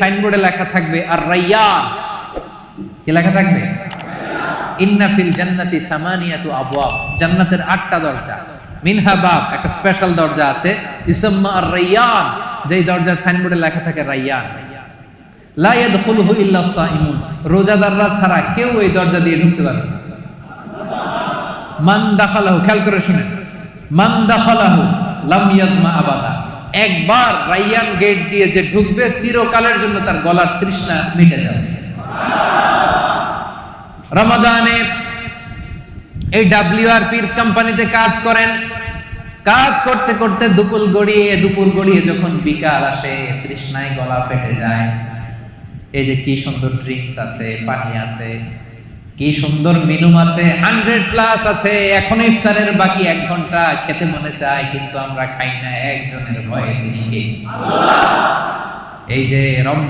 সাইনবোর্ডে লেখা থাকবে আর রাইয়ান, কি লেখা থাকবে? ইন্না ফিল জান্নাতি সামানিয়াতু আবওয়াব, জান্নাতের 8টা দরজা। মিনহা বাব, একটা স্পেশাল দরজা আছে ইসমা আর রাইয়ান, যেই দরজার সাইনবোর্ডে লেখা থাকে রাইয়ান। লা ইয়াদখুলুহু ইল্লা সাইমুন, রোজাদাররা ছাড়া কেউ এই দরজা দিয়ে ঢুকতে পারবে না। মান দাখালাহু, খেয়াল করে শুনেন, মান দাখালাহু লাম ইয়াজমা আবাদা, একবার রাইয়ান গেট দিয়ে যে ঢুকবে চিরকালের জন্য তার গলার তৃষ্ণা মিটে যাবে। রমাদানে এই ডাব্লিউআরপির কোম্পানিতে কাজ করেন, কাজ করতে করতে দুপুর গড়িয়ে যখন বিকাল আসে, তৃষ্ণায় গলা ফেটে যায়। এই যে কি সুন্দর ড্রিঙ্কস আছে, পানি আছে, কি সুন্দর মেনু আছে, 100+ আছে, এখনো ইফতারের বাকি 1 ঘন্টা, খেতে মনে চায় কিন্তু আমরা খাই না, একজনের ভয়ে, তিনি কে? আল্লাহ। এই যে রমজান